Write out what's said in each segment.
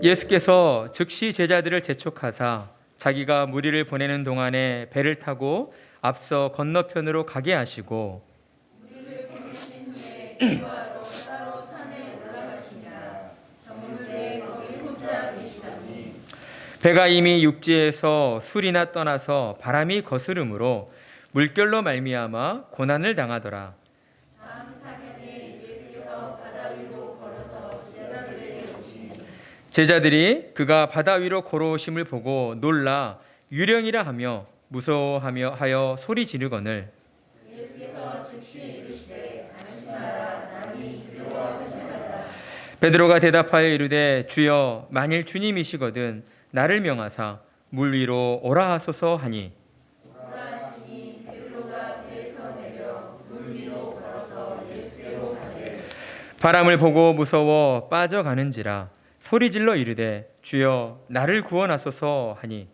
예수께서 즉시 제자들을 재촉하사 자기가 무리를 보내는 동안에 배를 타고 앞서 건너편으로 가게 하시고 무리를 보내신 후에 기도하러 따로 산에 올라가시니라. 저물때 거기 혼자 계시더니 배가 이미 육지에서 술이나 떠나서 바람이 거스름으로 물결로 말미암아 고난을 당하더라. 제자들이 그가 바다 위로 걸어오심을 보고 놀라 유령이라 하며 무서워하며 하여 소리 지르거늘 예수께서 즉시 이르시되 안심하라 나니 두려워하시나이다. 베드로가 대답하여 이르되 주여 만일 주님이시거든 나를 명하사 물 위로 오라 하소서 하니 오라 하시니 베드로가 배에서 내려 물 위로 걸어서 예수께로 가되 바람을 보고 무서워 빠져가는지라 소리질러 이르되 주여 나를 구원하소서 하니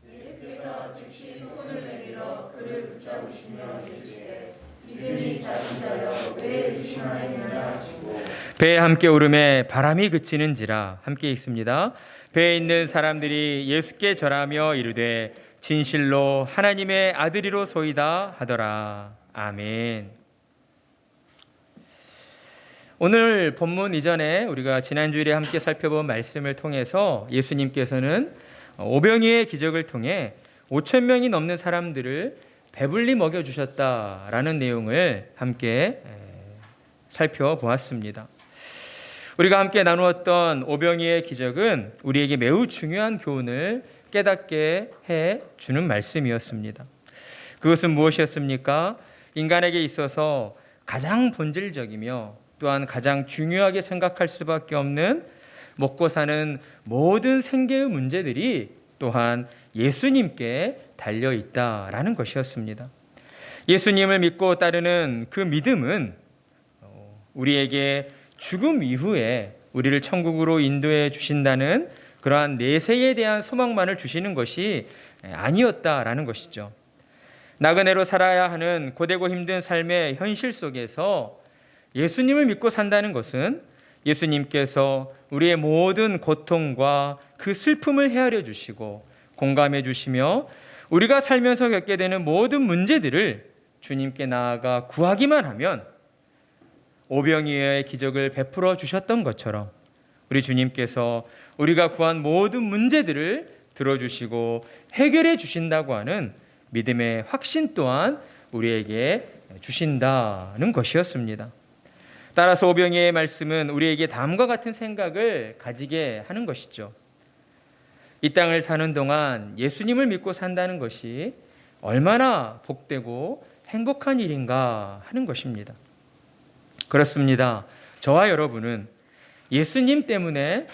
예수께서 즉시 손을 내밀어 그를 붙잡으시며 이르시되 믿음이 작은 자여 왜 의심하느냐 하시고 배에 함께 오름에 바람이 그치는지라. 함께 읽습니다. 배에 있는 사람들이 예수께 절하며 이르되 진실로 하나님의 아들이로소이다 하더라. 아멘. 오늘 본문 이전에 우리가 지난주일에 함께 살펴본 말씀을 통해서 예수님께서는 오병이의 기적을 통해 5천 명이 넘는 사람들을 배불리 먹여주셨다라는 내용을 함께 살펴보았습니다. 우리가 함께 나누었던 오병이의 기적은 우리에게 매우 중요한 교훈을 깨닫게 해주는 말씀이었습니다. 그것은 무엇이었습니까? 인간에게 있어서 가장 본질적이며 또한 가장 중요하게 생각할 수밖에 없는 먹고 사는 모든 생계의 문제들이 또한 예수님께 달려 있다라는 것이었습니다. 예수님을 믿고 따르는 그 믿음은 우리에게 죽음 이후에 우리를 천국으로 인도해 주신다는 그러한 내세에 대한 소망만을 주시는 것이 아니었다라는 것이죠. 나그네로 살아야 하는 고되고 힘든 삶의 현실 속에서 예수님을 믿고 산다는 것은 예수님께서 우리의 모든 고통과 그 슬픔을 헤아려 주시고 공감해 주시며 우리가 살면서 겪게 되는 모든 문제들을 주님께 나아가 구하기만 하면 오병이어의 기적을 베풀어 주셨던 것처럼 우리 주님께서 우리가 구한 모든 문제들을 들어주시고 해결해 주신다고 하는 믿음의 확신 또한 우리에게 주신다는 것이었습니다. 따라서 오병이어의 말씀은 우리에게 다음과 같은 생각을 가지게 하는 것이죠. 이 땅을 사는 동안 예수님을 믿고 산다는 것이 얼마나 복되고 행복한 일인가 하는 것입니다. 그렇습니다. 저와 여러분은 예수님 때문에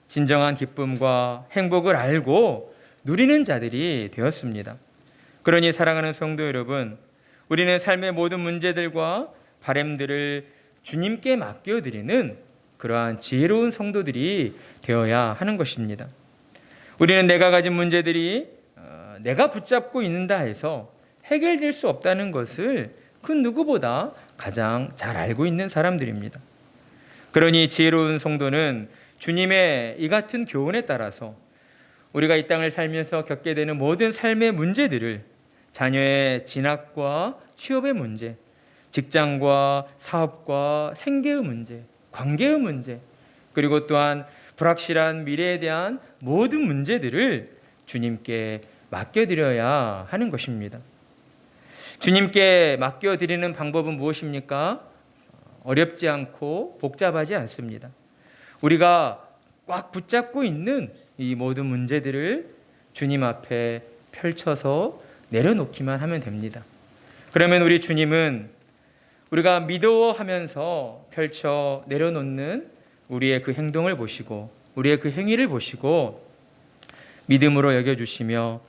진정한 기쁨과 행복을 알고 누리는 자들이 되었습니다. 그러니 사랑하는 성도 여러분, 우리는 삶의 모든 문제들과 바램들을 주님께 맡겨드리는 그러한 지혜로운 성도들이 되어야 하는 것입니다. 우리는 내가 가진 문제들이 내가 붙잡고 있는다 해서 해결될 수 없다는 것을 그 누구보다 가장 잘 알고 있는 사람들입니다. 그러니 지혜로운 성도는 주님의 이 같은 교훈에 따라서 우리가 이 땅을 살면서 겪게 되는 모든 삶의 문제들을 자녀의 진학과 취업의 문제, 직장과 사업과 생계의 문제, 관계의 문제, 그리고 또한 불확실한 미래에 대한 모든 문제들을 주님께 맡겨드려야 하는 것입니다. 주님께 맡겨드리는 방법은 무엇입니까? 어렵지 않고 복잡하지 않습니다. 우리가 꽉 붙잡고 있는 이 모든 문제들을 주님 앞에 펼쳐서 내려놓기만 하면 됩니다. 그러면 우리 주님은 우리가 믿어하면서 펼쳐 내려놓는 우리의 그 행동을 보시고 우리의 그 행위를 보시고 믿음으로 여겨주시며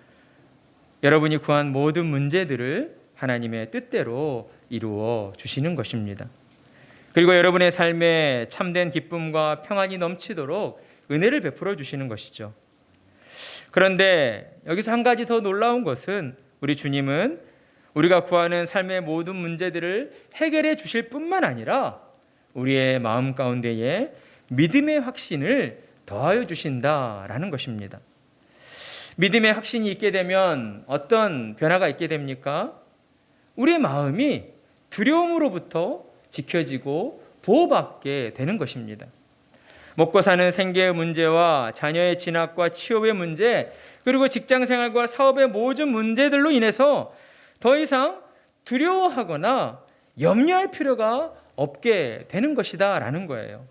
여러분이 구한 모든 문제들을 하나님의 뜻대로 이루어 주시는 것입니다. 그리고 여러분의 삶에 참된 기쁨과 평안이 넘치도록 은혜를 베풀어 주시는 것이죠. 그런데 여기서 한 가지 더 놀라운 것은 우리 주님은 우리가 구하는 삶의 모든 문제들을 해결해 주실 뿐만 아니라 우리의 마음 가운데에 믿음의 확신을 더하여 주신다라는 것입니다. 믿음의 확신이 있게 되면 어떤 변화가 있게 됩니까? 우리의 마음이 두려움으로부터 지켜지고 보호받게 되는 것입니다. 먹고 사는 생계의 문제와 자녀의 진학과 취업의 문제, 그리고 직장생활과 사업의 모든 문제들로 인해서 더 이상 두려워하거나 염려할 필요가 없게 되는 것이다 라는 거예요.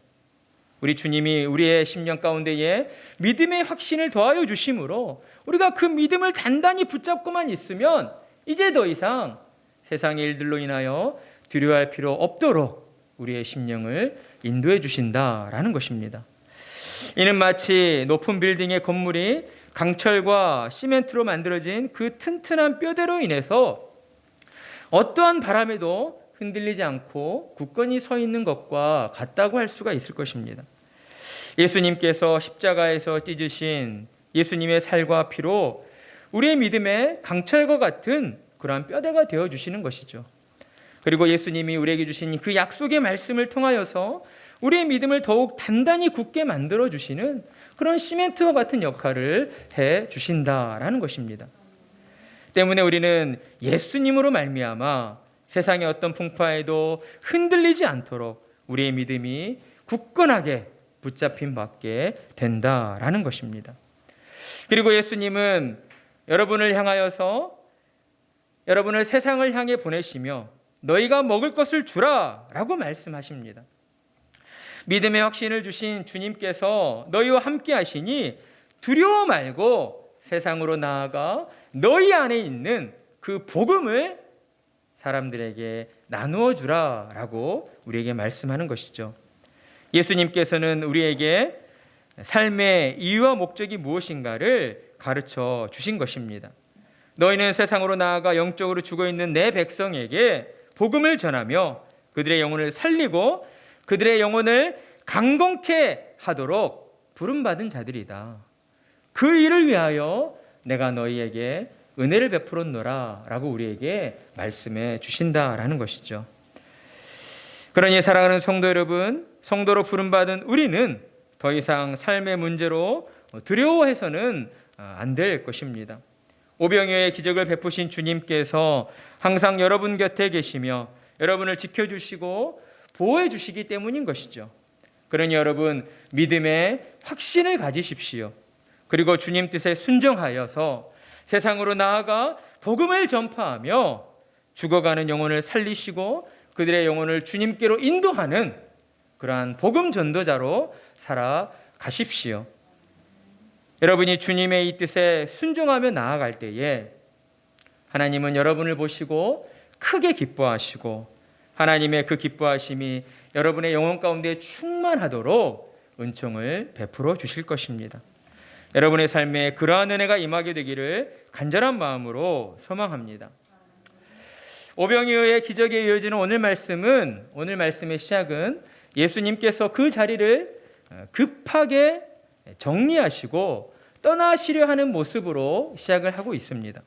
우리 주님이 우리의 심령 가운데에 믿음의 확신을 더하여 주심으로 우리가 그 믿음을 단단히 붙잡고만 있으면 이제 더 이상 세상의 일들로 인하여 두려워할 필요 없도록 우리의 심령을 인도해 주신다라는 것입니다. 이는 마치 높은 빌딩의 건물이 강철과 시멘트로 만들어진 그 튼튼한 뼈대로 인해서 어떠한 바람에도 흔들리지 않고 굳건히 서 있는 것과 같다고 할 수가 있을 것입니다. 예수님께서 십자가에서 찢으신 예수님의 살과 피로 우리의 믿음의 강철과 같은 그러한 뼈대가 되어주시는 것이죠. 그리고 예수님이 우리에게 주신 그 약속의 말씀을 통하여서 우리의 믿음을 더욱 단단히 굳게 만들어주시는 그런 시멘트와 같은 역할을 해주신다라는 것입니다. 때문에 우리는 예수님으로 말미암아 세상의 어떤 풍파에도 흔들리지 않도록 우리의 믿음이 굳건하게 붙잡힘 받게 된다라는 것입니다. 그리고 예수님은 여러분을 향하여서 여러분을 세상을 향해 보내시며 너희가 먹을 것을 주라 라고 말씀하십니다. 믿음의 확신을 주신 주님께서 너희와 함께 하시니 두려워 말고 세상으로 나아가 너희 안에 있는 그 복음을 사람들에게 나누어 주라 라고 우리에게 말씀하는 것이죠. 예수님께서는 우리에게 삶의 이유와 목적이 무엇인가를 가르쳐 주신 것입니다. 너희는 세상으로 나아가 영적으로 죽어있는 내 백성에게 복음을 전하며 그들의 영혼을 살리고 그들의 영혼을 강건케 하도록 부름받은 자들이다. 그 일을 위하여 내가 너희에게 은혜를 베풀었노라 라고 우리에게 말씀해 주신다라는 것이죠. 그러니 사랑하는 성도 여러분, 성도로 부름받은 우리는 더 이상 삶의 문제로 두려워해서는 안 될 것입니다. 오병이어의 기적을 베푸신 주님께서 항상 여러분 곁에 계시며 여러분을 지켜주시고 보호해 주시기 때문인 것이죠. 그러니 여러분 믿음의 확신을 가지십시오. 그리고 주님 뜻에 순종하여서 세상으로 나아가 복음을 전파하며 죽어가는 영혼을 살리시고 그들의 영혼을 주님께로 인도하는 그러한 복음 전도자로 살아가십시오. 여러분이 주님의 이 뜻에 순종하며 나아갈 때에 하나님은 여러분을 보시고 크게 기뻐하시고 하나님의 그 기뻐하심이 여러분의 영혼 가운데 충만하도록 은총을 베풀어 주실 것입니다. 여러분의 삶에 그러한 은혜가 임하게 되기를 간절한 마음으로 소망합니다. 오병이어의 기적에 이어지는 오늘 말씀의 시작은 예수님께서 그 자리를 급하게 정리하시고 떠나시려 하는 모습으로 시작을 하고 있습니다.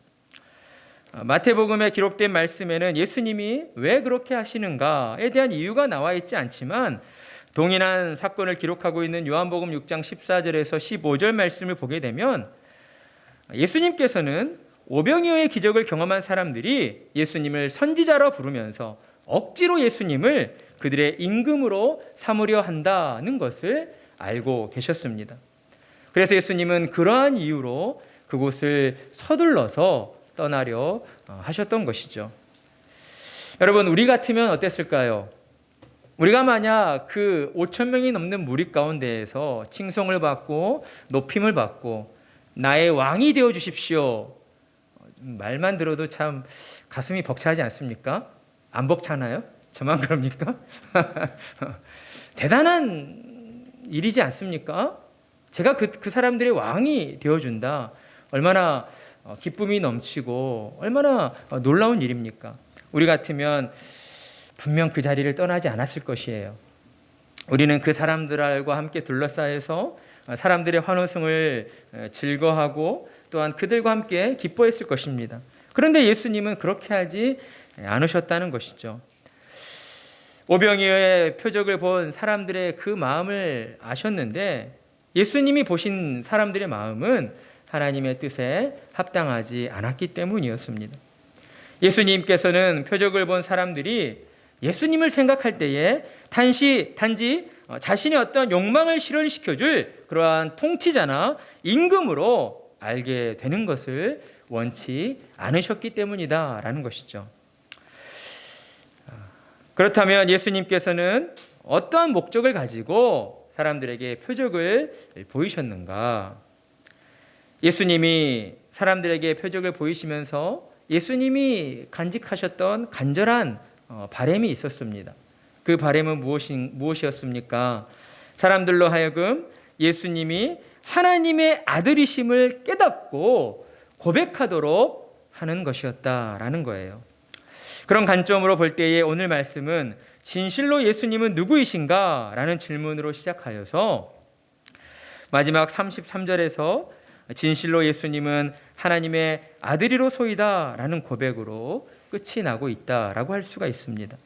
마태복음에 기록된 말씀에는 예수님이 왜 그렇게 하시는가에 대한 이유가 나와 있지 않지만 동일한 사건을 기록하고 있는 요한복음 6장 14절에서 15절 말씀을 보게 되면 예수님께서는 오병이어의 기적을 경험한 사람들이 예수님을 선지자라 부르면서 억지로 예수님을 그들의 임금으로 삼으려 한다는 것을 알고 계셨습니다. 그래서 예수님은 그러한 이유로 그곳을 서둘러서 떠나려 하셨던 것이죠. 여러분, 우리 같으면 어땠을까요? 우리가 만약 그 5천 명이 넘는 무리 가운데에서 칭송을 받고 높임을 받고 나의 왕이 되어 주십시오. 말만 들어도 참 가슴이 벅차지 않습니까? 안 벅차나요? 저만 그럽니까? 대단한 일이지 않습니까? 제가 그 사람들의 왕이 되어준다. 얼마나 기쁨이 넘치고 얼마나 놀라운 일입니까? 우리 같으면 분명 그 자리를 떠나지 않았을 것이에요. 우리는 그 사람들과 함께 둘러싸여서 사람들의 환호성을 즐거워하고 또한 그들과 함께 기뻐했을 것입니다. 그런데 예수님은 그렇게 하지 않으셨다는 것이죠. 오병이어의 표적을 본 사람들의 그 마음을 아셨는데 예수님이 보신 사람들의 마음은 하나님의 뜻에 합당하지 않았기 때문이었습니다. 예수님께서는 표적을 본 사람들이 예수님을 생각할 때에 단지 자신의 어떤 욕망을 실현시켜줄 그러한 통치자나 임금으로 알게 되는 것을 원치 않으셨기 때문이다라는 것이죠. 그렇다면 예수님께서는 어떠한 목적을 가지고 사람들에게 표적을 보이셨는가? 예수님이 사람들에게 표적을 보이시면서 예수님이 간직하셨던 간절한 바람이 있었습니다. 그 바람은 무엇이었습니까? 사람들로 하여금 예수님이 하나님의 아들이심을 깨닫고 고백하도록 하는 것이었다라는 거예요. 그런 관점으로 볼 때에 오늘 말씀은 진실로 예수님은 누구이신가? 라는 질문으로 시작하여서 마지막 33절에서 진실로 예수님은 하나님의 아들이로소이다 라는 고백으로 끝이 나고 있다라고 할 수가 있습니다.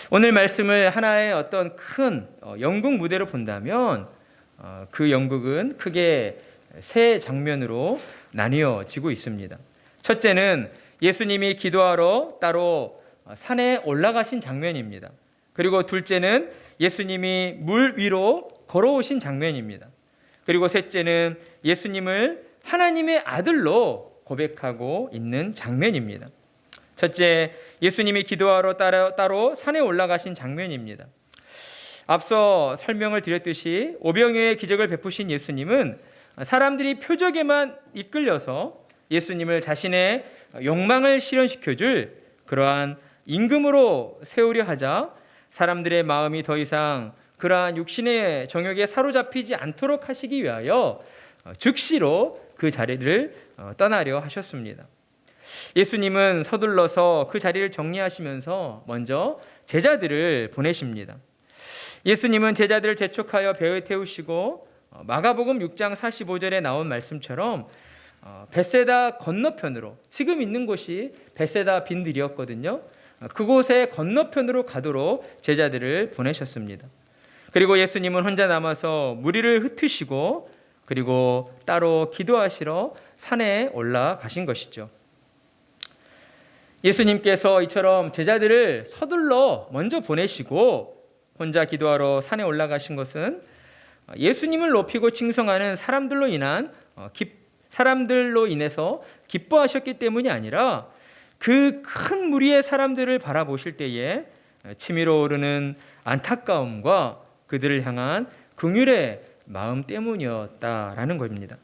오늘 말씀을 하나의 어떤 큰 연극 무대로 본다면 그 연극은 크게 세 장면으로 나뉘어지고 있습니다. 첫째는 예수님이 기도하러 따로 산에 올라가신 장면입니다. 그리고 둘째는 예수님이 물 위로 걸어오신 장면입니다. 그리고 셋째는 예수님을 하나님의 아들로 고백하고 있는 장면입니다. 첫째, 예수님이 기도하러 따로 산에 올라가신 장면입니다. 앞서 설명을 드렸듯이 오병이어의 기적을 베푸신 예수님은 사람들이 표적에만 이끌려서 예수님을 자신의 욕망을 실현시켜줄 그러한 임금으로 세우려 하자 사람들의 마음이 더 이상 그러한 육신의 정욕에 사로잡히지 않도록 하시기 위하여 즉시로 그 자리를 떠나려 하셨습니다. 예수님은 서둘러서 그 자리를 정리하시면서 먼저 제자들을 보내십니다. 예수님은 제자들을 재촉하여 배에 태우시고 마가복음 6장 45절에 나온 말씀처럼 벳세다 건너편으로, 지금 있는 곳이 벳세다 빈들이었거든요. 그곳의 건너편으로 가도록 제자들을 보내셨습니다. 그리고 예수님은 혼자 남아서 무리를 흩으시고 그리고 따로 기도하시러 산에 올라가신 것이죠. 예수님께서 이처럼 제자들을 서둘러 먼저 보내시고 혼자 기도하러 산에 올라가신 것은 예수님을 높이고 칭송하는 사람들로 인해서 기뻐하셨기 때문이 아니라 그 큰 무리의 사람들을 바라보실 때에 치밀어 오르는 안타까움과 그들을 향한 긍휼의 마음 때문이었다라는 겁니다.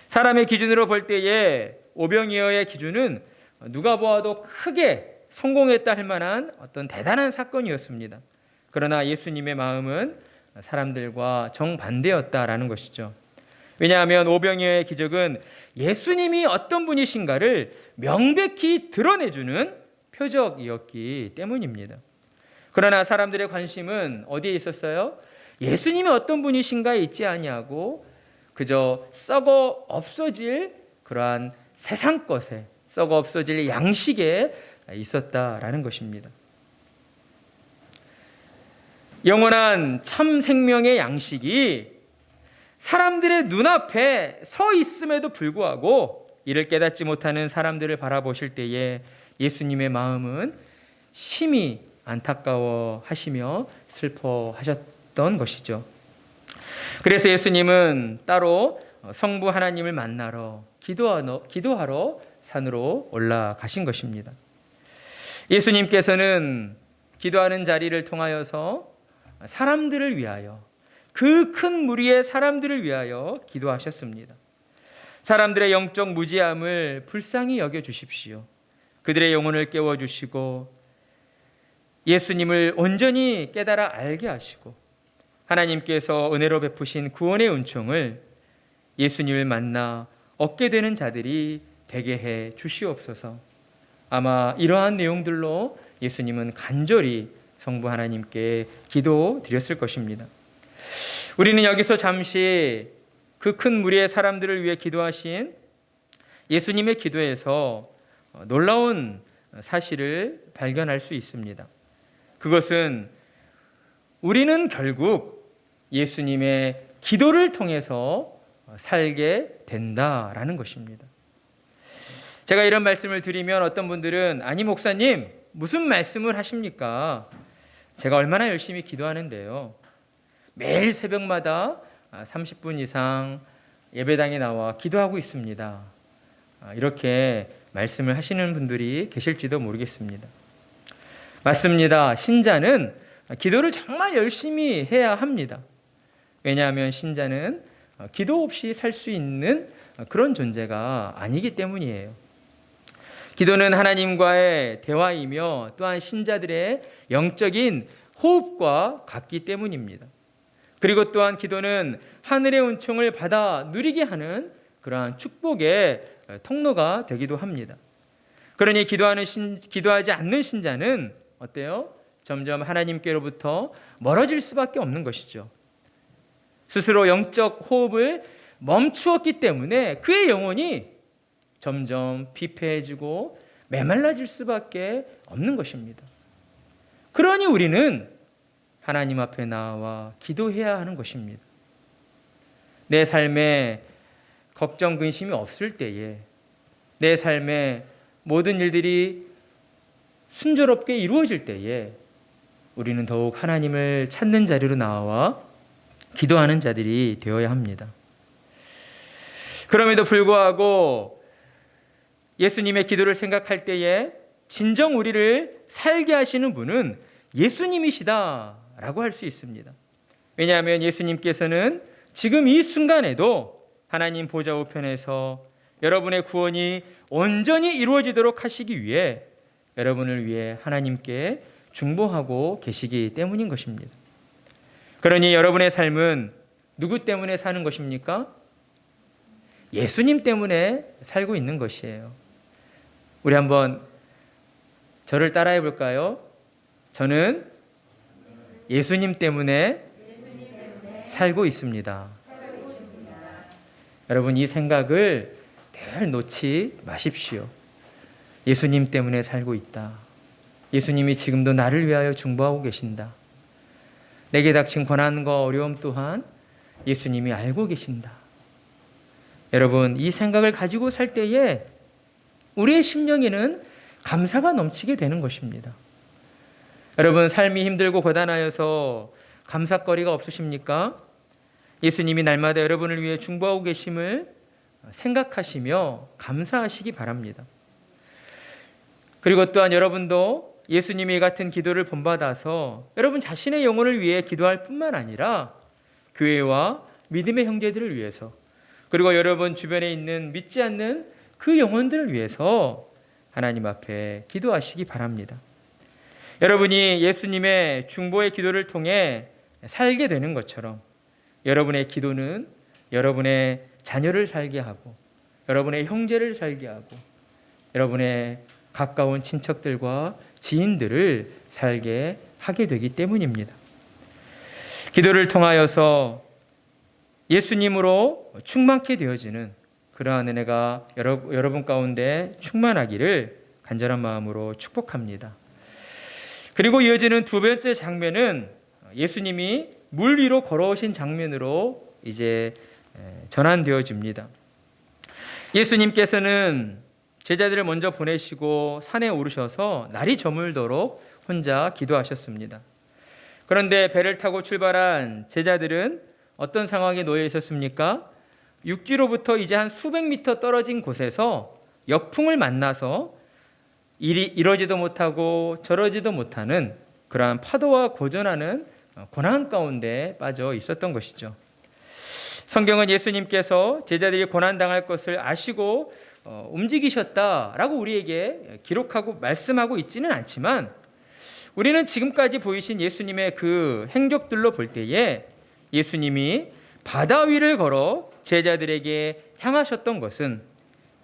사람의 기준으로 볼 때에 오병이어의 기준은 누가 보아도 크게 성공했다 할 만한 어떤 대단한 사건이었습니다. 그러나 예수님의 마음은 사람들과 정반대였다라는 것이죠. 왜냐하면 오병이어의 기적은 예수님이 어떤 분이신가를 명백히 드러내주는 표적이었기 때문입니다. 그러나 사람들의 관심은 어디에 있었어요? 예수님이 어떤 분이신가에 있지 아니하고 그저 썩어 없어질 그러한 세상 것에, 썩어 없어질 양식에 있었다라는 것입니다. 영원한 참 생명의 양식이 사람들의 눈앞에 서 있음에도 불구하고 이를 깨닫지 못하는 사람들을 바라보실 때에 예수님의 마음은 심히 안타까워하시며 슬퍼하셨던 것이죠. 그래서 예수님은 따로 성부 하나님을 만나러 기도하러 산으로 올라가신 것입니다. 예수님께서는 기도하는 자리를 통하여서 사람들을 위하여, 그 큰 무리의 사람들을 위하여 기도하셨습니다. 사람들의 영적 무지함을 불쌍히 여겨주십시오. 그들의 영혼을 깨워주시고 예수님을 온전히 깨달아 알게 하시고 하나님께서 은혜로 베푸신 구원의 은총을 예수님을 만나 얻게 되는 자들이 되게 해 주시옵소서. 아마 이러한 내용들로 예수님은 간절히 성부 하나님께 기도드렸을 것입니다. 우리는 여기서 잠시 그 큰 무리의 사람들을 위해 기도하신 예수님의 기도에서 놀라운 사실을 발견할 수 있습니다. 그것은 우리는 결국 예수님의 기도를 통해서 살게 된다라는 것입니다. 제가 이런 말씀을 드리면 어떤 분들은 아니 목사님 무슨 말씀을 하십니까? 제가 얼마나 열심히 기도하는데요. 매일 새벽마다 30분 이상 예배당에 나와 기도하고 있습니다. 이렇게 말씀을 하시는 분들이 계실지도 모르겠습니다. 맞습니다. 신자는 기도를 정말 열심히 해야 합니다. 왜냐하면 신자는 기도 없이 살 수 있는 그런 존재가 아니기 때문이에요. 기도는 하나님과의 대화이며 또한 신자들의 영적인 호흡과 같기 때문입니다. 그리고 또한 기도는 하늘의 은총을 받아 누리게 하는 그러한 축복의 통로가 되기도 합니다. 그러니 기도하지 않는 신자는 어때요? 점점 하나님께로부터 멀어질 수밖에 없는 것이죠. 스스로 영적 호흡을 멈추었기 때문에 그의 영혼이 점점 피폐해지고 메말라질 수밖에 없는 것입니다. 그러니 우리는 하나님 앞에 나와 기도해야 하는 것입니다. 내 삶에 걱정, 근심이 없을 때에, 내 삶에 모든 일들이 순조롭게 이루어질 때에 우리는 더욱 하나님을 찾는 자리로 나와 기도하는 자들이 되어야 합니다. 그럼에도 불구하고 예수님의 기도를 생각할 때에 진정 우리를 살게 하시는 분은 예수님이시다라고 할 수 있습니다. 왜냐하면 예수님께서는 지금 이 순간에도 하나님 보좌 우편에서 여러분의 구원이 온전히 이루어지도록 하시기 위해 여러분을 위해 하나님께 중보하고 계시기 때문인 것입니다. 그러니 여러분의 삶은 누구 때문에 사는 것입니까? 예수님 때문에 살고 있는 것이에요. 우리 한번 저를 따라해 볼까요? 저는 예수님 때문에 살고 있습니다. 여러분 이 생각을 늘 놓지 마십시오. 예수님 때문에 살고 있다. 예수님이 지금도 나를 위하여 중보하고 계신다. 내게 닥친 고난과 어려움 또한 예수님이 알고 계신다. 여러분 이 생각을 가지고 살 때에 우리의 심령에는 감사가 넘치게 되는 것입니다. 여러분 삶이 힘들고 고단하여서 감사거리가 없으십니까? 예수님이 날마다 여러분을 위해 중보하고 계심을 생각하시며 감사하시기 바랍니다. 그리고 또한 여러분도 예수님이 같은 기도를 본받아서 여러분 자신의 영혼을 위해 기도할 뿐만 아니라 교회와 믿음의 형제들을 위해서 그리고 여러분 주변에 있는 믿지 않는 그 영혼들을 위해서 하나님 앞에 기도하시기 바랍니다. 여러분이 예수님의 중보의 기도를 통해 살게 되는 것처럼 여러분의 기도는 여러분의 자녀를 살게 하고 여러분의 형제를 살게 하고 여러분의 가까운 친척들과 지인들을 살게 하게 되기 때문입니다. 기도를 통하여서 예수님으로 충만케 되어지는 그러한 은혜가 여러분 가운데 충만하기를 간절한 마음으로 축복합니다. 그리고 이어지는 두 번째 장면은 예수님이 물 위로 걸어오신 장면으로 이제 전환되어집니다. 예수님께서는 제자들을 먼저 보내시고 산에 오르셔서 날이 저물도록 혼자 기도하셨습니다. 그런데 배를 타고 출발한 제자들은 어떤 상황에 놓여 있었습니까? 육지로부터 이제 한 수백 미터 떨어진 곳에서 역풍을 만나서 이러지도 못하고 저러지도 못하는 그러한 파도와 고전하는 고난 가운데 빠져 있었던 것이죠. 성경은 예수님께서 제자들이 고난당할 것을 아시고 움직이셨다라고 우리에게 기록하고 말씀하고 있지는 않지만 우리는 지금까지 보이신 예수님의 그 행적들로 볼 때에 예수님이 바다 위를 걸어 제자들에게 향하셨던 것은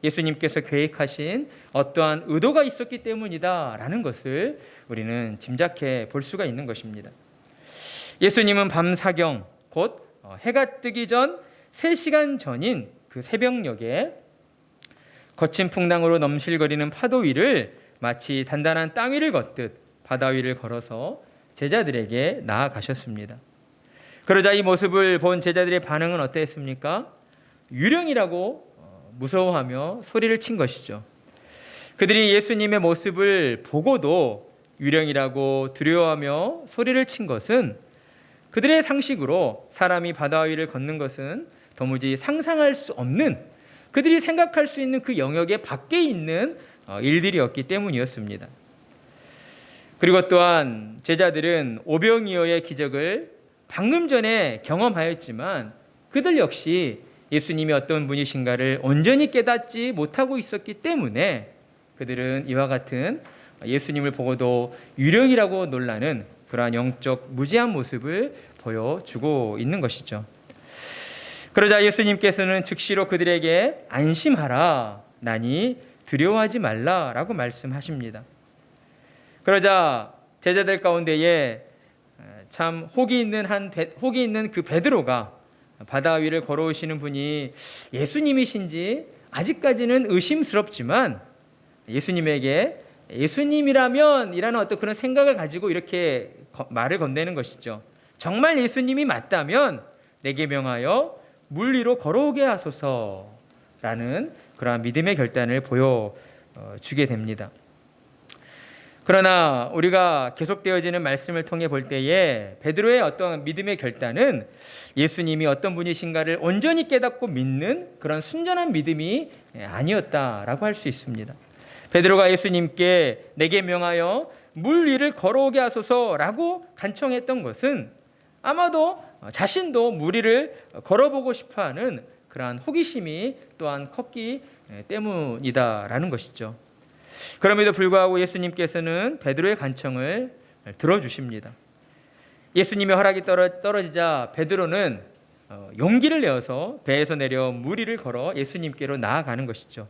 예수님께서 계획하신 어떠한 의도가 있었기 때문이다라는 것을 우리는 짐작해 볼 수가 있는 것입니다. 예수님은 밤사경 곧 해가 뜨기 전 3시간 전인 그 새벽녘에 거친 풍랑으로 넘실거리는 파도 위를 마치 단단한 땅 위를 걷듯 바다 위를 걸어서 제자들에게 나아가셨습니다. 그러자 이 모습을 본 제자들의 반응은 어땠습니까? 유령이라고 무서워하며 소리를 친 것이죠. 그들이 예수님의 모습을 보고도 유령이라고 두려워하며 소리를 친 것은 그들의 상식으로 사람이 바다 위를 걷는 것은 도무지 상상할 수 없는, 그들이 생각할 수 있는 그 영역의 밖에 있는 일들이었기 때문이었습니다. 그리고 또한 제자들은 오병이어의 기적을 방금 전에 경험하였지만 그들 역시 예수님이 어떤 분이신가를 온전히 깨닫지 못하고 있었기 때문에 그들은 이와 같은 예수님을 보고도 유령이라고 놀라는 그러한 영적 무지한 모습을 보여주고 있는 것이죠. 그러자 예수님께서는 즉시로 그들에게 안심하라, 나니 두려워하지 말라라고 말씀하십니다. 그러자 제자들 가운데에 참 혹이 있는 그 베드로가 바다 위를 걸어오시는 분이 예수님이신지 아직까지는 의심스럽지만 예수님에게 예수님이라면 이라는 어떤 그런 생각을 가지고 이렇게 말을 건네는 것이죠. 정말 예수님이 맞다면 내게 명하여 물 위로 걸어오게 하소서라는 그러한 믿음의 결단을 보여주게 됩니다. 그러나 우리가 계속되어지는 말씀을 통해 볼 때에 베드로의 어떤 믿음의 결단은 예수님이 어떤 분이신가를 온전히 깨닫고 믿는 그런 순전한 믿음이 아니었다라고 할 수 있습니다. 베드로가 예수님께 내게 명하여 물 위를 걸어오게 하소서라고 간청했던 것은 아마도 자신도 물 위를 걸어보고 싶어하는 그러한 호기심이 또한 컸기 때문이다라는 것이죠. 그럼에도 불구하고 예수님께서는 베드로의 간청을 들어주십니다. 예수님의 허락이 떨어지자 베드로는 용기를 내어서 배에서 내려 물 위를 걸어 예수님께로 나아가는 것이죠.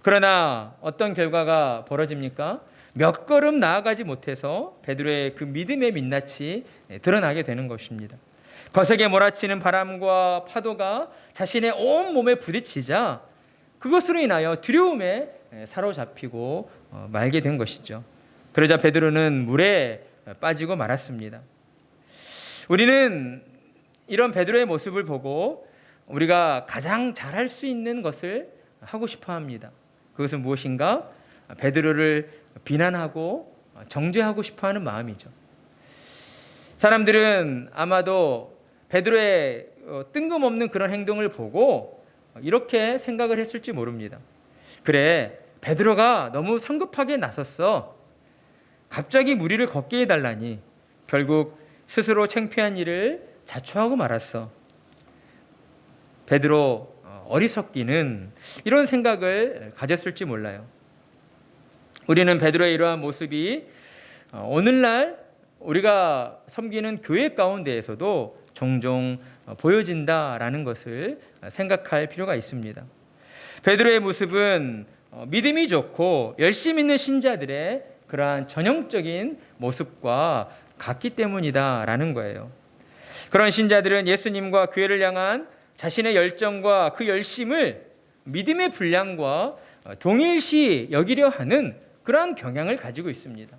그러나 어떤 결과가 벌어집니까? 몇 걸음 나아가지 못해서 베드로의 그 믿음의 민낯이 드러나게 되는 것입니다. 거세게 몰아치는 바람과 파도가 자신의 온 몸에 부딪히자 그것으로 인하여 두려움에 사로잡히고 말게 된 것이죠. 그러자 베드로는 물에 빠지고 말았습니다. 우리는 이런 베드로의 모습을 보고 우리가 가장 잘할 수 있는 것을 하고 싶어 합니다. 그것은 무엇인가? 베드로를 비난하고 정죄하고 싶어 하는 마음이죠. 사람들은 아마도 베드로의 뜬금없는 그런 행동을 보고 이렇게 생각을 했을지 모릅니다. 그래, 베드로가 너무 성급하게 나섰어. 갑자기 물 위를 걷게 해달라니 결국 스스로 창피한 일을 자초하고 말았어. 베드로 어리석기는, 이런 생각을 가졌을지 몰라요. 우리는 베드로의 이러한 모습이 오늘날 우리가 섬기는 교회 가운데에서도 종종 보여진다라는 것을 생각할 필요가 있습니다. 베드로의 모습은 믿음이 좋고 열심 있는 신자들의 그러한 전형적인 모습과 같기 때문이다라는 거예요. 그런 신자들은 예수님과 교회를 향한 자신의 열정과 그 열심을 믿음의 분량과 동일시 여기려 하는 그러한 경향을 가지고 있습니다.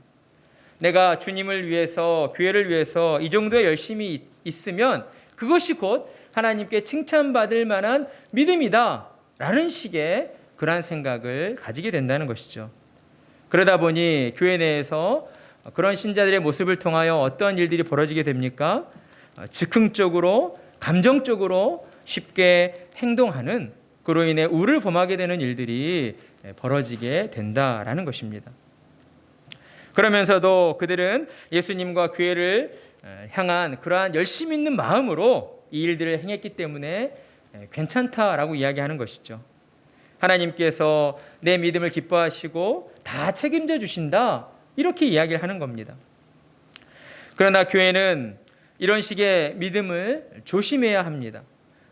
내가 주님을 위해서, 교회를 위해서 이 정도의 열심이 있으면 그것이 곧 하나님께 칭찬받을 만한 믿음이다 라는 식의 그러한 생각을 가지게 된다는 것이죠. 그러다 보니 교회 내에서 그런 신자들의 모습을 통하여 어떤 일들이 벌어지게 됩니까? 즉흥적으로, 감정적으로 쉽게 행동하는, 그로 인해 우를 범하게 되는 일들이 벌어지게 된다라는 것입니다. 그러면서도 그들은 예수님과 교회를 향한 그러한 열심 있는 마음으로 이 일들을 행했기 때문에 괜찮다라고 이야기하는 것이죠. 하나님께서 내 믿음을 기뻐하시고 다 책임져 주신다, 이렇게 이야기를 하는 겁니다. 그러나 교회는 이런 식의 믿음을 조심해야 합니다.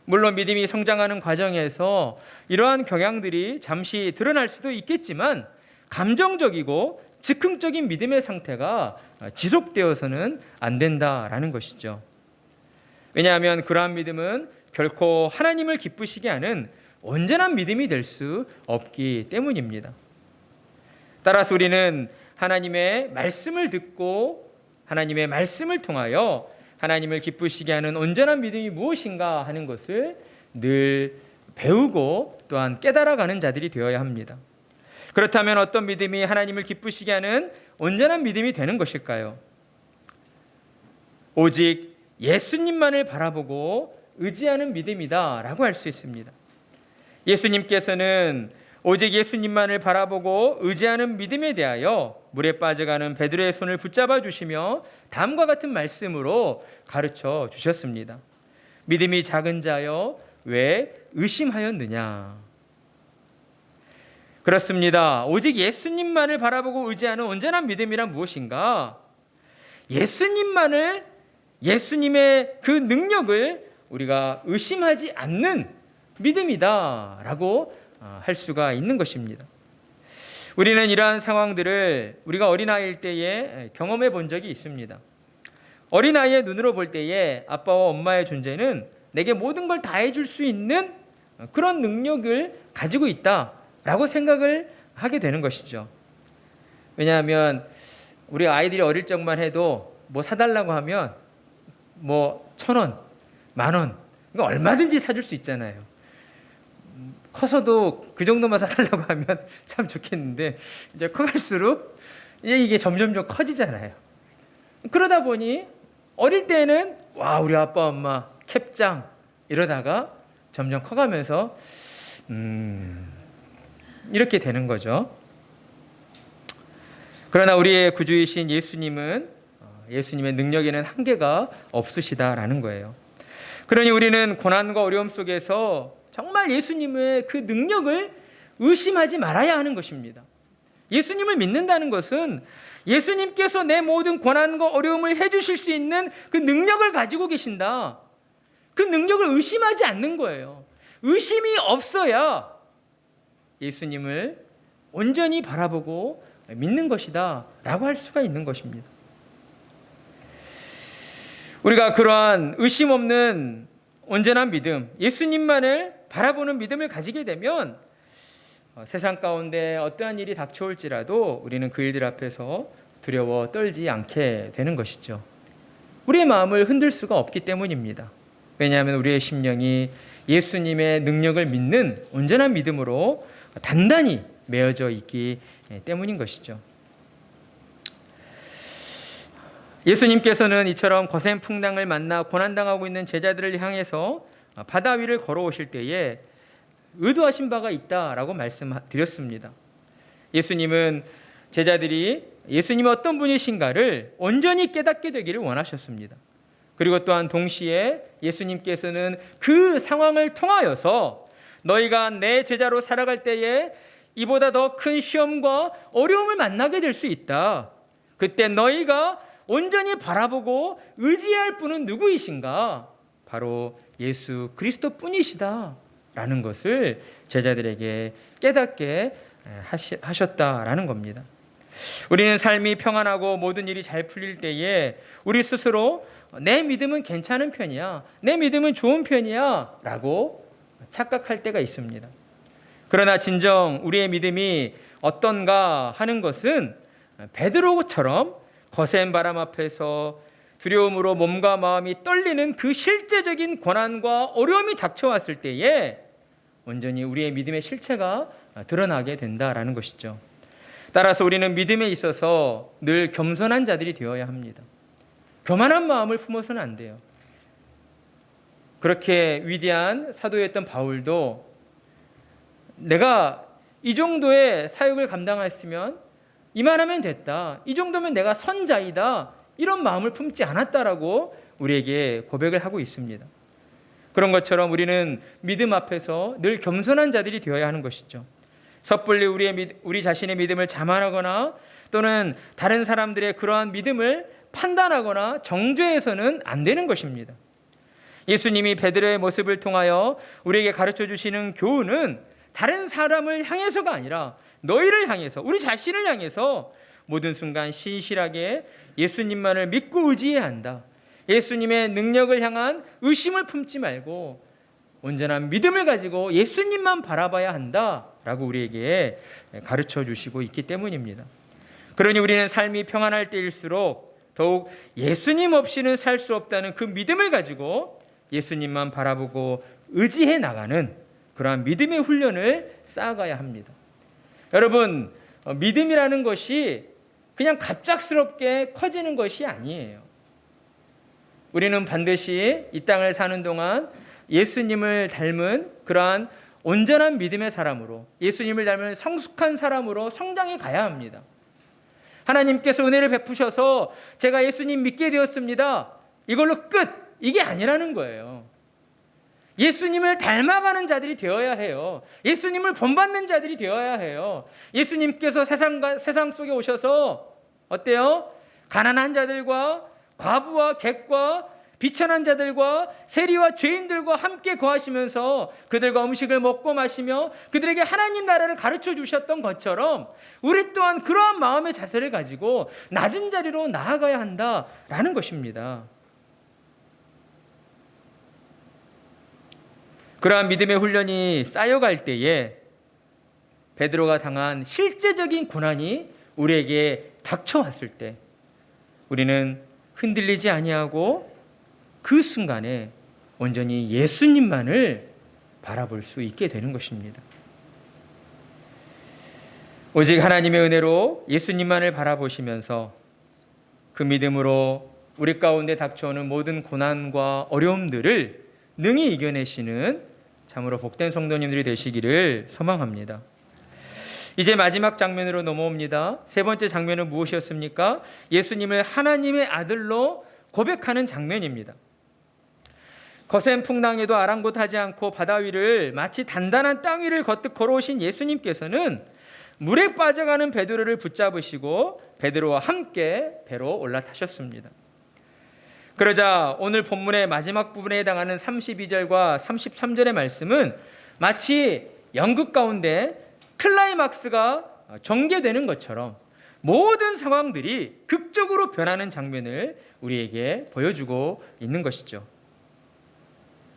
물론 믿음이 성장하는 과정에서 이러한 경향들이 잠시 드러날 수도 있겠지만 감정적이고 즉흥적인 믿음의 상태가 지속되어서는 안 된다라는 것이죠. 왜냐하면 그러한 믿음은 결코 하나님을 기쁘시게 하는 온전한 믿음이 될 수 없기 때문입니다. 따라서 우리는 하나님의 말씀을 듣고 하나님의 말씀을 통하여 하나님을 기쁘시게 하는 온전한 믿음이 무엇인가 하는 것을 늘 배우고 또한 깨달아가는 자들이 되어야 합니다. 그렇다면 어떤 믿음이 하나님을 기쁘시게 하는 온전한 믿음이 되는 것일까요? 오직 예수님만을 바라보고 의지하는 믿음이다라고 할 수 있습니다. 예수님께서는 오직 예수님만을 바라보고 의지하는 믿음에 대하여 물에 빠져가는 베드로의 손을 붙잡아 주시며 다음과 같은 말씀으로 가르쳐 주셨습니다. 믿음이 작은 자여 왜 의심하였느냐? 그렇습니다. 오직 예수님만을 바라보고 의지하는 온전한 믿음이란 무엇인가? 예수님의 그 능력을 우리가 의심하지 않는 믿음이다라고 할 수가 있는 것입니다. 우리는 이러한 상황들을 우리가 어린아이일 때에 경험해 본 적이 있습니다. 어린아이의 눈으로 볼 때에 아빠와 엄마의 존재는 내게 모든 걸 다 해줄 수 있는 그런 능력을 가지고 있다라고 생각을 하게 되는 것이죠. 왜냐하면 우리 아이들이 어릴 적만 해도 뭐 사달라고 하면 뭐 1,000원, 10,000원 이거 얼마든지 사줄 수 있잖아요. 커서도 그 정도만 사달라고 하면 참 좋겠는데 이제 커갈수록 이게 점점점 커지잖아요. 그러다 보니 어릴 때는 와 우리 아빠 엄마 캡짱 이러다가 점점 커가면서 이렇게 되는 거죠. 그러나 우리의 구주이신 예수님은 예수님의 능력에는 한계가 없으시다라는 거예요. 그러니 우리는 고난과 어려움 속에서 정말 예수님의 그 능력을 의심하지 말아야 하는 것입니다. 예수님을 믿는다는 것은 예수님께서 내 모든 고난과 어려움을 해주실 수 있는 그 능력을 가지고 계신다. 그 능력을 의심하지 않는 거예요. 의심이 없어야 예수님을 온전히 바라보고 믿는 것이다 라고 할 수가 있는 것입니다. 우리가 그러한 의심 없는 온전한 믿음, 예수님만을 바라보는 믿음을 가지게 되면 세상 가운데 어떠한 일이 닥쳐올지라도 우리는 그 일들 앞에서 두려워 떨지 않게 되는 것이죠. 우리의 마음을 흔들 수가 없기 때문입니다. 왜냐하면 우리의 심령이 예수님의 능력을 믿는 온전한 믿음으로 단단히 매어져 있기 때문인 것이죠. 예수님께서는 이처럼 거센 풍랑을 만나 고난당하고 있는 제자들을 향해서 바다 위를 걸어오실 때에 의도하신 바가 있다라고 말씀드렸습니다. 예수님은 제자들이 예수님이 어떤 분이신가를 온전히 깨닫게 되기를 원하셨습니다. 그리고 또한 동시에 예수님께서는 그 상황을 통하여서 너희가 내 제자로 살아갈 때에 이보다 더 큰 시험과 어려움을 만나게 될 수 있다. 그때 너희가 온전히 바라보고 의지할 분은 누구이신가? 바로 예수 그리스도 뿐이시다라는 것을 제자들에게 깨닫게 하셨다라는 겁니다. 우리는 삶이 평안하고 모든 일이 잘 풀릴 때에 우리 스스로 내 믿음은 괜찮은 편이야, 내 믿음은 좋은 편이야 라고 착각할 때가 있습니다. 그러나 진정 우리의 믿음이 어떤가 하는 것은 베드로처럼 거센 바람 앞에서 두려움으로 몸과 마음이 떨리는 그 실제적인 고난과 어려움이 닥쳐왔을 때에 온전히 우리의 믿음의 실체가 드러나게 된다라는 것이죠. 따라서 우리는 믿음에 있어서 늘 겸손한 자들이 되어야 합니다. 교만한 마음을 품어서는 안 돼요. 그렇게 위대한 사도였던 바울도 내가 이 정도의 사역을 감당했으면 이만하면 됐다, 이 정도면 내가 선자이다, 이런 마음을 품지 않았다라고 우리에게 고백을 하고 있습니다. 그런 것처럼 우리는 믿음 앞에서 늘 겸손한 자들이 되어야 하는 것이죠. 섣불리 우리 자신의 믿음을 자만하거나 또는 다른 사람들의 그러한 믿음을 판단하거나 정죄해서는 안 되는 것입니다. 예수님이 베드로의 모습을 통하여 우리에게 가르쳐 주시는 교훈은 다른 사람을 향해서가 아니라 너희를 향해서, 우리 자신을 향해서 모든 순간 신실하게 예수님만을 믿고 의지해야 한다. 예수님의 능력을 향한 의심을 품지 말고 온전한 믿음을 가지고 예수님만 바라봐야 한다라고 우리에게 가르쳐 주시고 있기 때문입니다. 그러니 우리는 삶이 평안할 때일수록 더욱 예수님 없이는 살 수 없다는 그 믿음을 가지고 예수님만 바라보고 의지해 나가는 그러한 믿음의 훈련을 쌓아가야 합니다. 여러분, 믿음이라는 것이 그냥 갑작스럽게 커지는 것이 아니에요. 우리는 반드시 이 땅을 사는 동안 예수님을 닮은 그러한 온전한 믿음의 사람으로, 예수님을 닮은 성숙한 사람으로 성장해 가야 합니다. 하나님께서 은혜를 베푸셔서 제가 예수님 믿게 되었습니다, 이걸로 끝! 이게 아니라는 거예요. 예수님을 닮아가는 자들이 되어야 해요. 예수님을 본받는 자들이 되어야 해요. 예수님께서 세상 속에 오셔서 어때요? 가난한 자들과 과부와 객과 비천한 자들과 세리와 죄인들과 함께 거하시면서 그들과 음식을 먹고 마시며 그들에게 하나님 나라를 가르쳐 주셨던 것처럼 우리 또한 그러한 마음의 자세를 가지고 낮은 자리로 나아가야 한다라는 것입니다. 그러한 믿음의 훈련이 쌓여갈 때에 베드로가 당한 실제적인 고난이 우리에게 닥쳐왔을 때 우리는 흔들리지 아니하고 그 순간에 온전히 예수님만을 바라볼 수 있게 되는 것입니다. 오직 하나님의 은혜로 예수님만을 바라보시면서 그 믿음으로 우리 가운데 닥쳐오는 모든 고난과 어려움들을 능히 이겨내시는 참으로 복된 성도님들이 되시기를 소망합니다. 이제 마지막 장면으로 넘어옵니다. 세 번째 장면은 무엇이었습니까? 예수님을 하나님의 아들로 고백하는 장면입니다. 거센 풍랑에도 아랑곳하지 않고 바다 위를 마치 단단한 땅 위를 거뜩 걸어오신 예수님께서는 물에 빠져가는 베드로를 붙잡으시고 베드로와 함께 배로 올라타셨습니다. 그러자 오늘 본문의 마지막 부분에 해당하는 32절과 33절의 말씀은 마치 연극 가운데 클라이막스가 전개되는 것처럼 모든 상황들이 극적으로 변하는 장면을 우리에게 보여주고 있는 것이죠.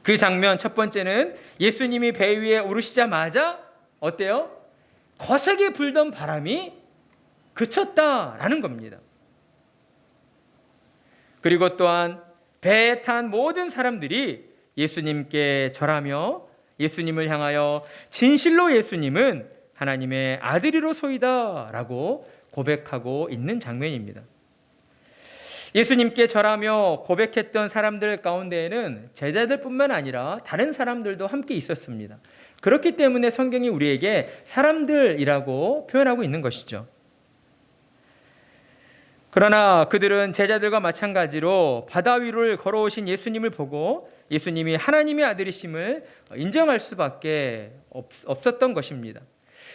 그 장면 첫 번째는 예수님이 배 위에 오르시자마자 어때요? 거세게 불던 바람이 그쳤다라는 겁니다. 그리고 또한 배에 탄 모든 사람들이 예수님께 절하며 예수님을 향하여 진실로 예수님은 하나님의 아들이로소이다 라고 고백하고 있는 장면입니다. 예수님께 절하며 고백했던 사람들 가운데에는 제자들뿐만 아니라 다른 사람들도 함께 있었습니다. 그렇기 때문에 성경이 우리에게 사람들이라고 표현하고 있는 것이죠. 그러나 그들은 제자들과 마찬가지로 바다 위를 걸어오신 예수님을 보고 예수님이 하나님의 아들이심을 인정할 수밖에 없었던 것입니다.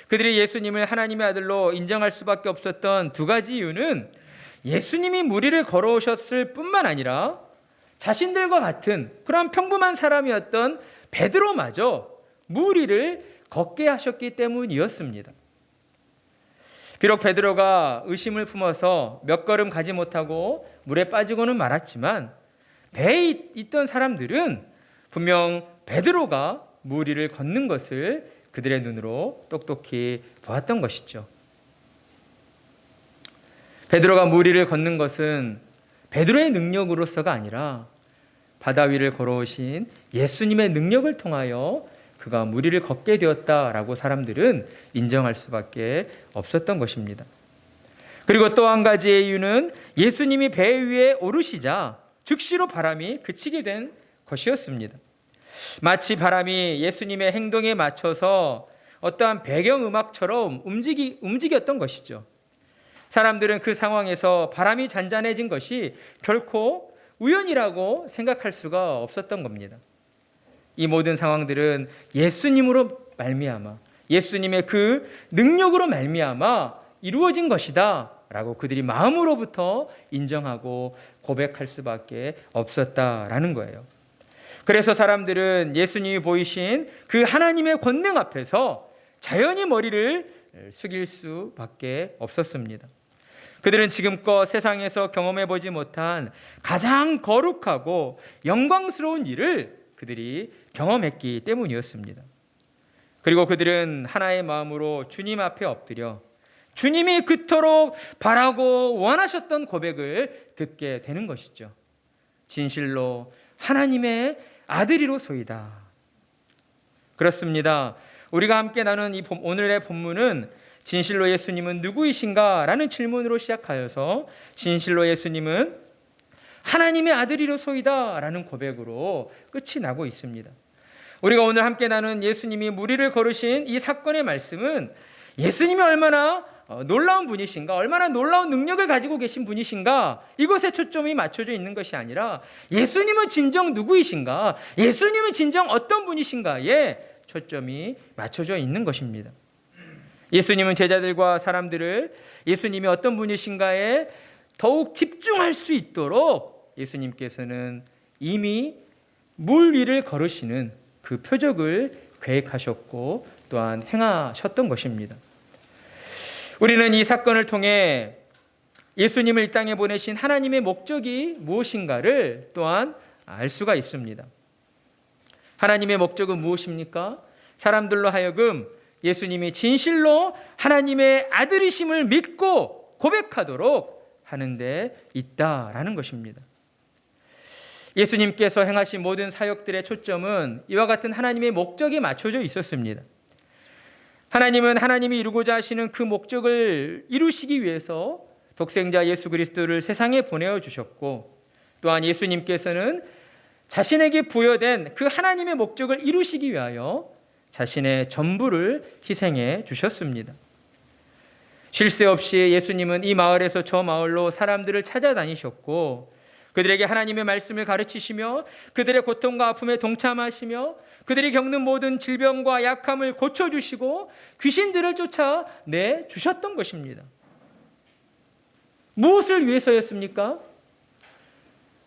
그들이 예수님을 하나님의 아들로 인정할 수밖에 없었던 두 가지 이유는 예수님이 무리를 걸어오셨을 뿐만 아니라 자신들과 같은 그런 평범한 사람이었던 베드로마저 무리를 걷게 하셨기 때문이었습니다. 비록 베드로가 의심을 품어서 몇 걸음 가지 못하고 물에 빠지고는 말았지만 배에 있던 사람들은 분명 베드로가 무리를 걷는 것을 그들의 눈으로 똑똑히 보았던 것이죠. 베드로가 무리를 걷는 것은 베드로의 능력으로서가 아니라 바다 위를 걸어오신 예수님의 능력을 통하여 그가 무리를 걷게 되었다라고 사람들은 인정할 수밖에 없었던 것입니다. 그리고 또 한 가지의 이유는 예수님이 배 위에 오르시자 즉시로 바람이 그치게 된 것이었습니다. 마치 바람이 예수님의 행동에 맞춰서 어떠한 배경음악처럼 움직였던 것이죠. 사람들은 그 상황에서 바람이 잔잔해진 것이 결코 우연이라고 생각할 수가 없었던 겁니다. 이 모든 상황들은 예수님으로 말미암아 예수님의 그 능력으로 말미암아 이루어진 것이다 라고 그들이 마음으로부터 인정하고 고백할 수밖에 없었다라는 거예요. 그래서 사람들은 예수님이 보이신 그 하나님의 권능 앞에서 자연히 머리를 숙일 수밖에 없었습니다. 그들은 지금껏 세상에서 경험해보지 못한 가장 거룩하고 영광스러운 일을 그들이 경험했기 때문이었습니다. 그리고 그들은 하나의 마음으로 주님 앞에 엎드려 주님이 그토록 바라고 원하셨던 고백을 듣게 되는 것이죠. 진실로 하나님의 아들이로소이다. 그렇습니다. 우리가 함께 나눈 오늘의 본문은 진실로 예수님은 누구이신가? 라는 질문으로 시작하여서 진실로 예수님은 하나님의 아들이로소이다 라는 고백으로 끝이 나고 있습니다. 우리가 오늘 함께 나눈 예수님이 무리를 걸으신 이 사건의 말씀은 예수님이 얼마나 놀라운 분이신가, 얼마나 놀라운 능력을 가지고 계신 분이신가, 이것에 초점이 맞춰져 있는 것이 아니라 예수님은 진정 누구이신가, 예수님은 진정 어떤 분이신가에 초점이 맞춰져 있는 것입니다. 예수님은 제자들과 사람들을 예수님이 어떤 분이신가에 더욱 집중할 수 있도록 예수님께서는 이미 물 위를 걸으시는 그 표적을 계획하셨고 또한 행하셨던 것입니다. 우리는 이 사건을 통해 예수님을 이 땅에 보내신 하나님의 목적이 무엇인가를 또한 알 수가 있습니다. 하나님의 목적은 무엇입니까? 사람들로 하여금 예수님이 진실로 하나님의 아들이심을 믿고 고백하도록 하는 데 있다라는 것입니다. 예수님께서 행하신 모든 사역들의 초점은 이와 같은 하나님의 목적에 맞춰져 있었습니다. 하나님은 하나님이 이루고자 하시는 그 목적을 이루시기 위해서 독생자 예수 그리스도를 세상에 보내어 주셨고, 또한 예수님께서는 자신에게 부여된 그 하나님의 목적을 이루시기 위하여 자신의 전부를 희생해 주셨습니다. 쉴 새 없이 예수님은 이 마을에서 저 마을로 사람들을 찾아다니셨고 그들에게 하나님의 말씀을 가르치시며 그들의 고통과 아픔에 동참하시며 그들이 겪는 모든 질병과 약함을 고쳐주시고 귀신들을 쫓아내 주셨던 것입니다. 무엇을 위해서였습니까?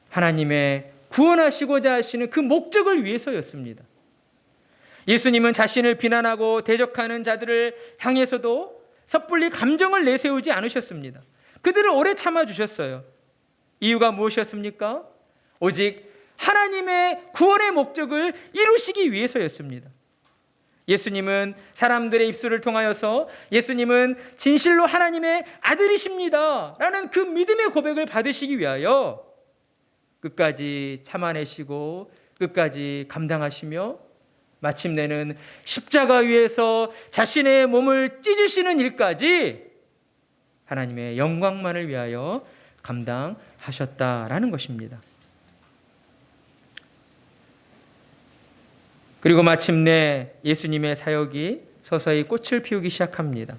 하나님의 구원하시고자 하시는 그 목적을 위해서였습니다. 예수님은 자신을 비난하고 대적하는 자들을 향해서도 섣불리 감정을 내세우지 않으셨습니다. 그들을 오래 참아주셨어요. 이유가 무엇이었습니까? 오직 하나님의 구원의 목적을 이루시기 위해서였습니다. 예수님은 사람들의 입술을 통하여서 예수님은 진실로 하나님의 아들이십니다 라는 그 믿음의 고백을 받으시기 위하여 끝까지 참아내시고 끝까지 감당하시며 마침내는 십자가 위에서 자신의 몸을 찢으시는 일까지 하나님의 영광만을 위하여 감당하셨다라는 것입니다. 그리고 마침내 예수님의 사역이 서서히 꽃을 피우기 시작합니다.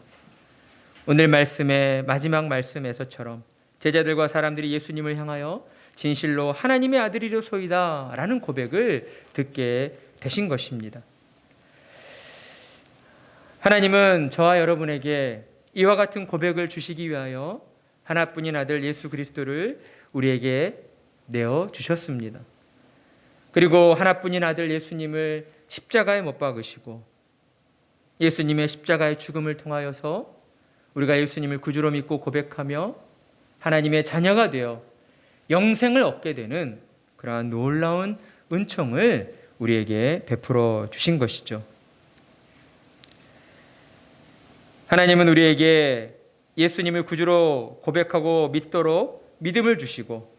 오늘 말씀의 마지막 말씀에서처럼 제자들과 사람들이 예수님을 향하여 진실로 하나님의 아들이로소이다 라는 고백을 듣게 되신 것입니다. 하나님은 저와 여러분에게 이와 같은 고백을 주시기 위하여 하나뿐인 아들 예수 그리스도를 우리에게 내어 주셨습니다. 그리고 하나뿐인 아들 예수님을 십자가에 못 박으시고 예수님의 십자가의 죽음을 통하여서 우리가 예수님을 구주로 믿고 고백하며 하나님의 자녀가 되어 영생을 얻게 되는 그러한 놀라운 은총을 우리에게 베풀어 주신 것이죠. 하나님은 우리에게 예수님을 구주로 고백하고 믿도록 믿음을 주시고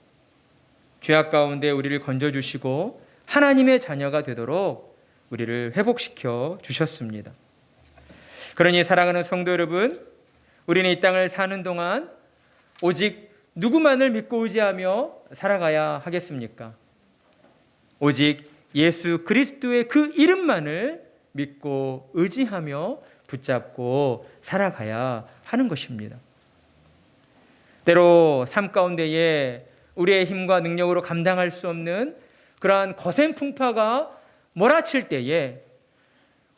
죄악 가운데 우리를 건져주시고 하나님의 자녀가 되도록 우리를 회복시켜 주셨습니다. 그러니 사랑하는 성도 여러분, 우리는 이 땅을 사는 동안 오직 누구만을 믿고 의지하며 살아가야 하겠습니까? 오직 예수 그리스도의 그 이름만을 믿고 의지하며 붙잡고 살아가야 하는 것입니다. 때로 삶 가운데에 우리의 힘과 능력으로 감당할 수 없는 그러한 거센 풍파가 몰아칠 때에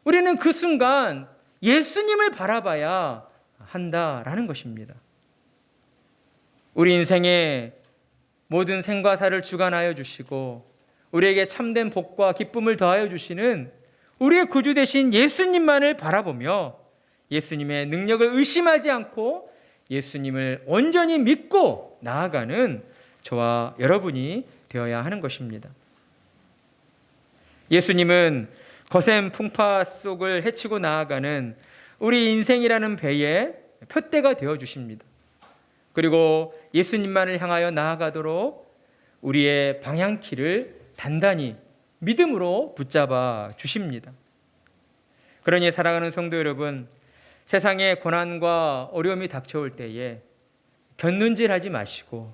우리는 그 순간 예수님을 바라봐야 한다라는 것입니다. 우리 인생의 모든 생과 사를 주관하여 주시고 우리에게 참된 복과 기쁨을 더하여 주시는 우리의 구주 되신 예수님만을 바라보며 예수님의 능력을 의심하지 않고 예수님을 온전히 믿고 나아가는 저와 여러분이 되어야 하는 것입니다. 예수님은 거센 풍파 속을 헤치고 나아가는 우리 인생이라는 배에 푯대가 되어 주십니다. 그리고 예수님만을 향하여 나아가도록 우리의 방향키를 단단히 믿음으로 붙잡아 주십니다. 그러니 사랑하는 성도 여러분, 세상에 고난과 어려움이 닥쳐올 때에 곁눈질하지 마시고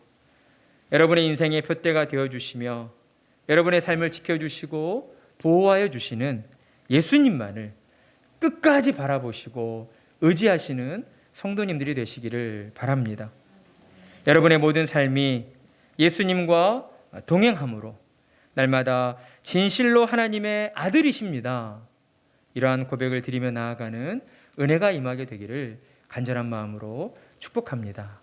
여러분의 인생의 푯대가 되어 주시며 여러분의 삶을 지켜주시고 보호하여 주시는 예수님만을 끝까지 바라보시고 의지하시는 성도님들이 되시기를 바랍니다. 여러분의 모든 삶이 예수님과 동행함으로 날마다 진실로 하나님의 아들이십니다. 이러한 고백을 드리며 나아가는 은혜가 임하게 되기를 간절한 마음으로 축복합니다.